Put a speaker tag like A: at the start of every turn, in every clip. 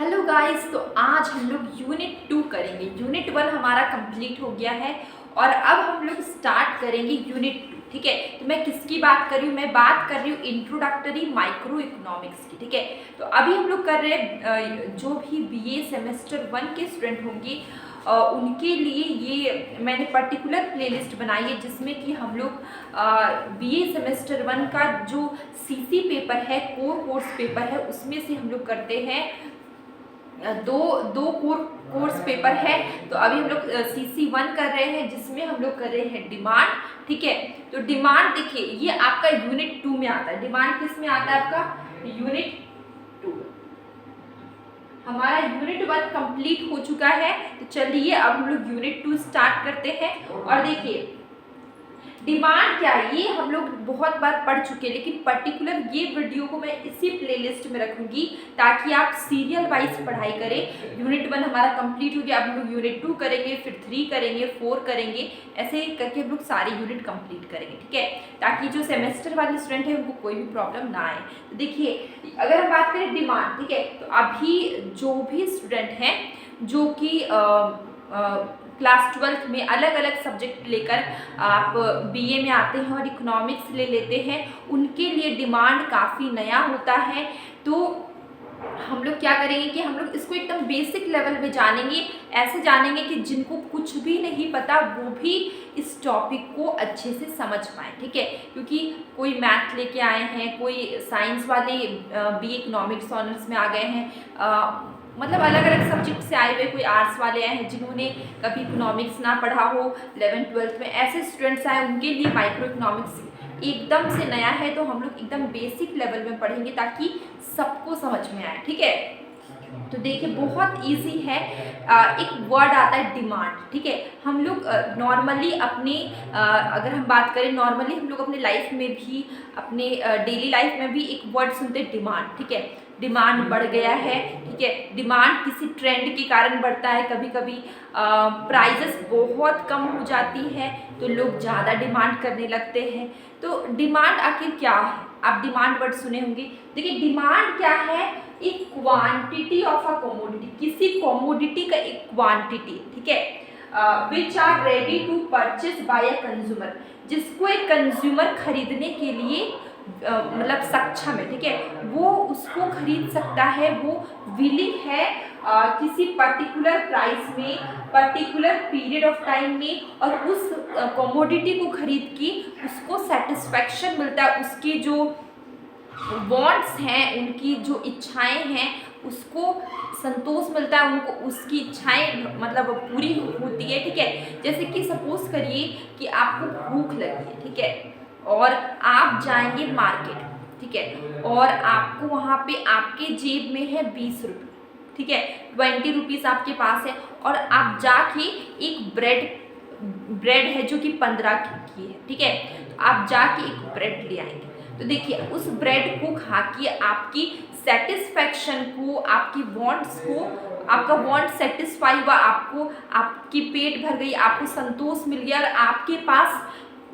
A: Hello guys, तो आज हम लोग यूनिट 2 करेंगे। यूनिट 1 हमारा कंप्लीट हो गया है और अब हम लोग स्टार्ट करेंगे यूनिट 2। ठीक है, तो मैं किसकी बात कर रही हूँ? मैं बात कर रही हूँ इंट्रोडक्टरी माइक्रो इकोनॉमिक्स की। ठीक है, तो अभी हम लोग कर रहे हैं जो भी बीए सेमेस्टर 1 के स्टूडेंट होंगे उनके लिए ये मैंने पर्टिकुलर प्लेलिस्ट बनाई है जिसमें कि हम लोग बीए सेमेस्टर 1 का जो सीसी पेपर है, कोर्स पेपर है, उसमें से हम लोग करते हैं दो कोर्स पेपर है। तो अभी हम लोग CC1 कर रहे हैं जिसमें हम लोग कर रहे हैं डिमांड। ठीक है, तो डिमांड देखिए ये आपका यूनिट 2 में आता है। डिमांड किस में आता है? आपका यूनिट 2। हमारा यूनिट 1 कंप्लीट हो चुका है, तो चलिए अब हम लोग यूनिट 2 स्टार्ट करते हैं। और देखिए डिमांड क्या है ये हम लोग बहुत बार पढ़ चुके हैं, लेकिन पर्टिकुलर ये वीडियो को मैं इसी प्लेलिस्ट में रखूंगी ताकि आप सीरियल वाइज पढ़ाई करें। यूनिट 1 हमारा कंप्लीट हो गया, अब हम लोग यूनिट 2 करेंगे, फिर 3 करेंगे, 4 करेंगे, ऐसे करके हम लोग सारे यूनिट कंप्लीट करेंगे। ठीक है, ताकि जो सेमेस्टर वाले स्टूडेंट हैं उनको कोई भी प्रॉब्लम ना आए। तो देखिए अगर हम बात करें डिमांड, ठीक है, तो अभी जो भी स्टूडेंट हैं जो कि क्लास 12th में अलग अलग सब्जेक्ट लेकर आप बीए में आते हैं और इकोनॉमिक्स ले लेते हैं, उनके लिए डिमांड काफ़ी नया होता है। तो हम लोग क्या करेंगे कि हम लोग इसको एकदम बेसिक लेवल में जानेंगे, ऐसे जानेंगे कि जिनको कुछ भी नहीं पता वो भी इस टॉपिक को अच्छे से समझ पाएँ। ठीक है, क्योंकि कोई मैथ लेके आए हैं, कोई साइंस वाले बीए इकोनॉमिक्स ऑनर्स में आ गए हैं, मतलब अलग अलग सब्जेक्ट से आए हुए, कोई आर्ट्स वाले आए हैं जिन्होंने कभी इकोनॉमिक्स ना पढ़ा हो 11th-12th में, ऐसे स्टूडेंट्स आए उनके लिए माइक्रो इकोनॉमिक्स एकदम से नया है। तो हम लोग एकदम बेसिक लेवल में पढ़ेंगे ताकि सबको समझ में आए। ठीक है, तो देखिए बहुत इजी है। एक वर्ड आता है डिमांड। ठीक है, हम लोग नॉर्मली अपने अगर हम बात करें नॉर्मली हम लोग अपने लाइफ में भी, अपने डेली लाइफ में भी एक वर्ड सुनते हैं डिमांड। ठीक है, डिमांड बढ़ गया है। ठीक है, डिमांड किसी ट्रेंड के कारण बढ़ता है, कभी कभी प्राइजेस बहुत कम हो जाती है तो लोग ज़्यादा डिमांड करने लगते हैं। तो डिमांड आखिर क्या है? आप डिमांड वर्ड सुने होंगे। देखिए डिमांड क्या है? एक क्वांटिटी ऑफ अ कमोडिटी, किसी कमोडिटी का एक क्वांटिटी। ठीक है, which are ready to purchase by a consumer, जिसको एक कंज्यूमर खरीदने के लिए मतलब सक्षम है। ठीक है, वो उसको खरीद सकता है, वो विलिंग है किसी पर्टिकुलर प्राइस में, पर्टिकुलर पीरियड ऑफ टाइम में, और उस कमोडिटी को खरीद के उसको सेटिस्फैक्शन मिलता है, उसकी जो वांट्स हैं, उनकी जो इच्छाएं हैं उसको संतोष मिलता है, उनको उसकी इच्छाएं मतलब पूरी होती है। ठीक है, जैसे कि सपोज करिए कि आपको भूख लगी है, ठीक है, और आप जाएंगे मार्केट। ठीक है, और आपको वहाँ पे आपके जेब में है 20 रुपये। ठीक है, 20 रुपीज़ आपके पास है और आप जाके एक ब्रेड है जो कि 15 की है। ठीक है, तो आप जाके एक ब्रेड ले आएंगे। तो देखिए उस ब्रेड को खा के आपकी सेटिस्फैक्शन को, आपकी वांट्स को, आपका वांट सेटिस्फाई हुआ, आपको आपकी पेट भर गई, आपको संतोष मिल गया और आपके पास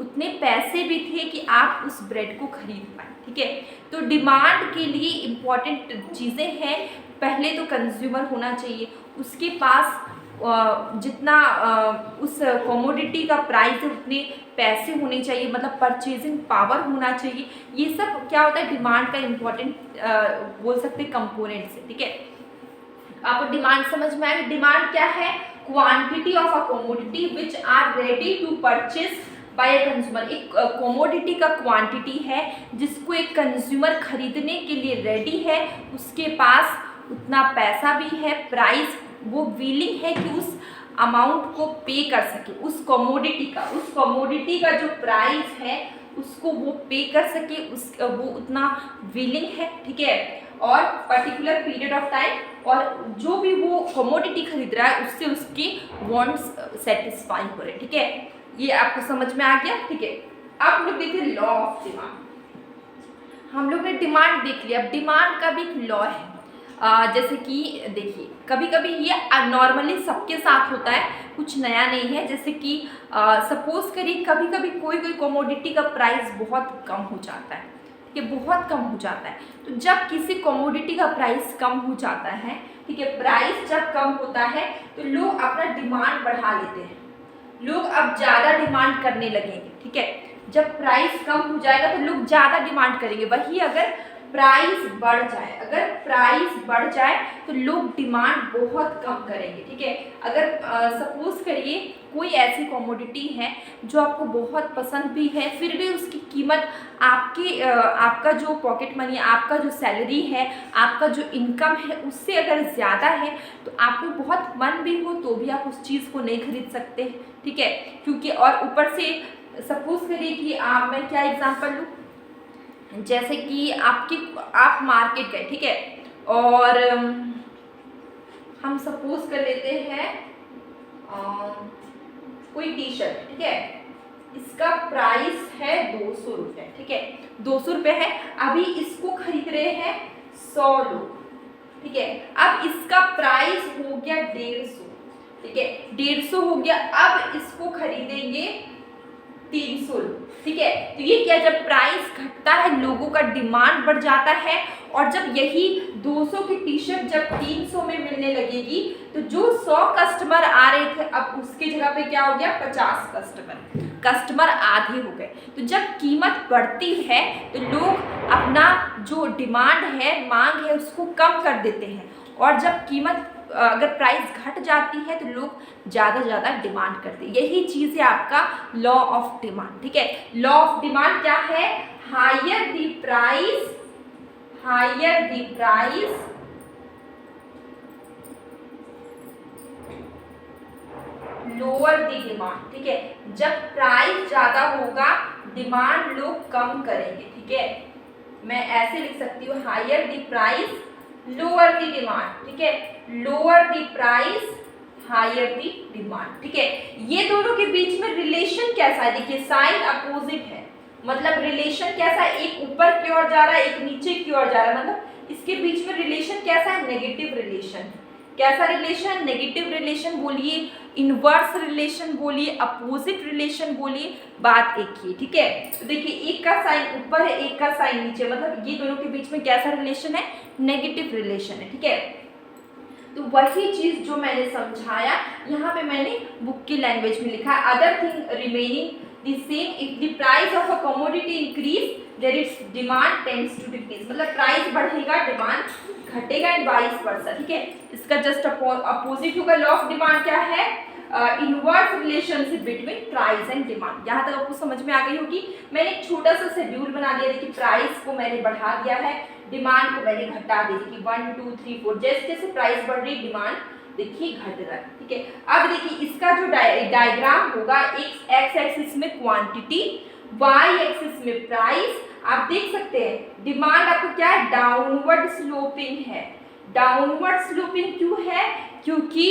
A: उतने पैसे भी थे कि आप उस ब्रेड को खरीद पाए। ठीक है, तो डिमांड के लिए इम्पॉर्टेंट चीज़ें हैं। पहले तो कंज्यूमर होना चाहिए, उसके पास जितना उस कमोडिटी का प्राइस है उतने पैसे होने चाहिए, मतलब परचेजिंग पावर होना चाहिए। ये सब क्या होता है डिमांड का इम्पोर्टेंट बोल सकते हैं कंपोनेंट्स है। ठीक है, आपको डिमांड समझ में आएगी। डिमांड क्या है? Quantity of a commodity which are ready to purchase by a consumer. एक कमोडिटी का क्वांटिटी है जिसको एक कंज्यूमर खरीदने के लिए रेडी है, उसके पास उतना पैसा भी है, प्राइस वो विलिंग है कि उस अमाउंट को पे कर सके, उस कमोडिटी का जो प्राइस है उसको वो पे कर सके, वो उतना विलिंग है। ठीक है, और पर्टिकुलर पीरियड ऑफ टाइम, और जो भी वो कमोडिटी खरीद रहा है उससे उसके वांट्स सेटिस्फाई हो रहे। ठीक है, ये आपको समझ में आ गया। ठीक है, अब हम लोग देखिए लॉ ऑफ डिमांड। हम लोग ने डिमांड देख लिया, अब डिमांड का भी एक लॉ है। जैसे कि देखिए कभी कभी ये नॉर्मली सबके साथ होता है, कुछ नया नहीं है। जैसे कि सपोज करिए कभी कभी कोई कमोडिटी का प्राइस बहुत कम हो जाता है, ठीक है, बहुत कम हो जाता है। तो जब किसी कमोडिटी का प्राइस कम हो जाता है, ठीक है, प्राइस जब कम होता है तो लोग अपना डिमांड बढ़ा लेते हैं, लोग अब ज़्यादा डिमांड करने लगेंगे, ठीक है। जब प्राइस कम हो जाएगा तो लोग ज़्यादा डिमांड करेंगे। वही अगर प्राइस बढ़ जाए, अगर प्राइस बढ़ जाए तो लोग डिमांड बहुत कम करेंगे, ठीक है। अगर सपोज करिए कोई ऐसी कमोडिटी है जो आपको बहुत पसंद भी है, फिर भी उसकी कीमत आपका जो पॉकेट मनी, आपका जो सैलरी है, आपका जो इनकम है, उससे अगर ज़्यादा है तो आपको बहुत मन भी हो तो भी आप उस चीज़ को नहीं खरीद सकते, ठीक है। क्योंकि और ऊपर से सपोज करिए कि मैं क्या एग्जांपल लूँ, जैसे कि आप मार्केट गए, ठीक है, और हम सपोज कर लेते हैं कोई टी शर्ट, ठीक है, इसका प्राइस है 200 रुपये, ठीक है, 200 रुपये है। अभी इसको खरीद रहे हैं 100 लोग, ठीक है। अब इसका प्राइस हो गया 150, ठीक है, 150 हो गया। अब इसको खरीदेंगे 300 लोग, ठीक है। तो ये क्या, जब प्राइस घटता है लोगों का डिमांड बढ़ जाता है, और जब यही 200 की टी शर्ट जब 300 में मिलने लगेगी तो जो 100 कस्टमर आ रहे थे अब उसकी जगह पे क्या हो गया, 50 कस्टमर आधे हो गए। तो जब कीमत बढ़ती है तो लोग अपना जो डिमांड है, मांग है, उसको कम कर देते हैं, और जब कीमत अगर प्राइस घट जाती है तो लोग ज़्यादा डिमांड करते हैं। यही चीज़ है आपका लॉ ऑफ डिमांड, ठीक है। लॉ ऑफ डिमांड क्या है, higher the price lower the demand, ठीक है। जब प्राइस ज़्यादा होगा डिमांड लोग कम करेंगे, ठीक है। मैं ऐसे लिख सकती हूँ, higher the price lower the demand, ठीक है, lower the price higher the demand, ठीक है। ये दोनों के बीच में रिलेशन कैसा है, देखिए साइन अपोजिट है, मतलब रिलेशन कैसा है, एक ऊपर की ओर जा रहा है, एक नीचे की ओर जा रहा है, मतलब इसके बीच में रिलेशन कैसा है, नेगेटिव रिलेशन। कैसा रिलेशन, नेगेटिव रिलेशन बोलिए, इनवर्स रिलेशन बोलिए, अपोजिट रिलेशन बोलिए, बात एक ही, ठीक है। तो देखिए एक का साइन ऊपर है, एक का साइन नीचे, मतलब ये दोनों के बीच में कैसा रिलेशन है, नेगेटिव रिलेशन है, ठीक है। तो वही चीज जो मैंने समझाया यहाँ पे मैंने बुक की लैंग्वेज में लिखा है, other thing remaining the same if the price of a commodity increase there its demand tends to decrease, मतलब प्राइस बढ़ेगा डिमांड घटेगा एंड वाइस वर्सा, ठीक है। इसका जस्ट अपोजिट होगा। लॉ ऑफ डिमांड क्या है, inverse relationship between price and demand. यहाँ तक आपको समझ में आ गई होगी। मैंने एक छोटा सा शेड्यूल बना दिया, देखिए प्राइस को मैंने बढ़ा दिया है, डिमांड को मैंने घटा दी, देखिए 1 2 3 4 जैसे जैसे प्राइस बढ़ रही डिमांड देखिए घट रहा है, ठीक है। अब देखिए इसका जो डायग्राम होगा, एक्स एक्सिस में क्वांटिटी, वाई एक्सिस में प्राइस, आप देख सकते हैं डिमांड आपको क्या है, डाउनवर्ड स्लोपिंग है। डाउनवर्ड स्लोपिंग क्यों है, क्योंकि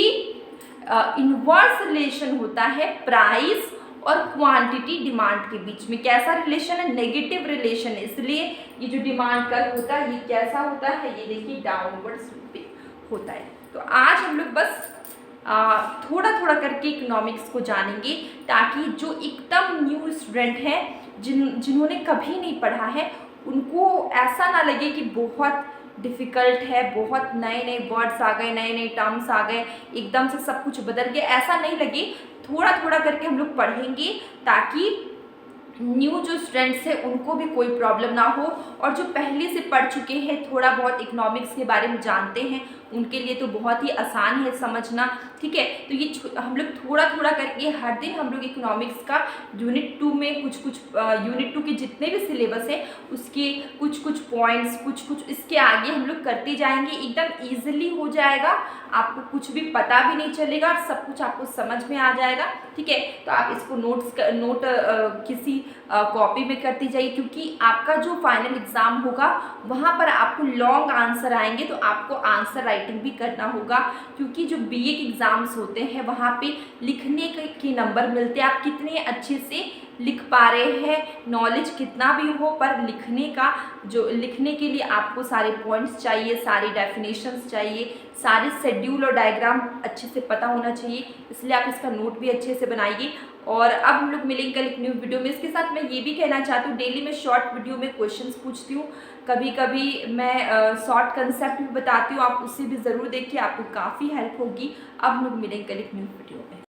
A: इनवर्स रिलेशन होता है प्राइस और क्वांटिटी डिमांड के बीच में। कैसा रिलेशन है, नेगेटिव रिलेशन है, इसलिए ये जो डिमांड कर्व होता है ये कैसा होता है, ये देखिए डाउनवर्ड स्लोपिंग होता है। तो आज हम लोग बस थोड़ा थोड़ा करके इकोनॉमिक्स को जानेंगे, ताकि जो एकदम न्यू स्टूडेंट हैं जिन्होंने कभी नहीं पढ़ा है उनको ऐसा ना लगे कि बहुत डिफ़िकल्ट है, बहुत नए नए वर्ड्स आ गए, नए नए टर्म्स आ गए, एकदम से सब कुछ बदल गया, ऐसा नहीं लगे। थोड़ा थोड़ा करके हम लोग पढ़ेंगे ताकि न्यू जो स्टूडेंट्स हैं उनको भी कोई प्रॉब्लम ना हो, और जो पहले से पढ़ चुके हैं, थोड़ा बहुत इकोनॉमिक्स के बारे में जानते हैं, उनके लिए तो बहुत ही आसान है समझना, ठीक है। तो ये हम लोग थोड़ा थोड़ा करके हर दिन हम लोग इकोनॉमिक्स का यूनिट 2 में कुछ यूनिट 2 के जितने भी सिलेबस है उसके कुछ पॉइंट्स, कुछ इसके आगे हम लोग करते जाएंगे। एकदम ईजिली हो जाएगा, आपको कुछ भी पता भी नहीं चलेगा, सब कुछ आपको समझ में आ जाएगा, ठीक है। तो आप इसको नोट किसी कॉपी में करती जाइए, क्योंकि आपका जो फाइनल एग्ज़ाम होगा वहाँ पर आपको लॉन्ग आंसर आएंगे, तो आपको आंसर राइटिंग भी करना होगा, क्योंकि जो बीए के एग्ज़ाम्स होते हैं वहाँ पे लिखने के नंबर मिलते हैं, आप कितने अच्छे से लिख पा रहे हैं, नॉलेज कितना भी हो पर लिखने के लिए आपको सारे पॉइंट्स चाहिए, सारी डेफिनेशंस चाहिए, सारे शेड्यूल और डायग्राम अच्छे से पता होना चाहिए, इसलिए आप इसका नोट भी अच्छे से बनाइए। और अब हम लोग मिलेंगे कल एक न्यू वीडियो में। इसके साथ मैं ये भी कहना चाहती हूँ, डेली मैं शॉर्ट वीडियो में क्वेश्चंस पूछती हूँ, कभी कभी मैं शॉर्ट कंसेप्ट भी बताती हूँ, आप उसे भी ज़रूर देखिए, आपको काफ़ी हेल्प होगी। अब हम लोग मिलेंगे कल एक न्यू वीडियो में।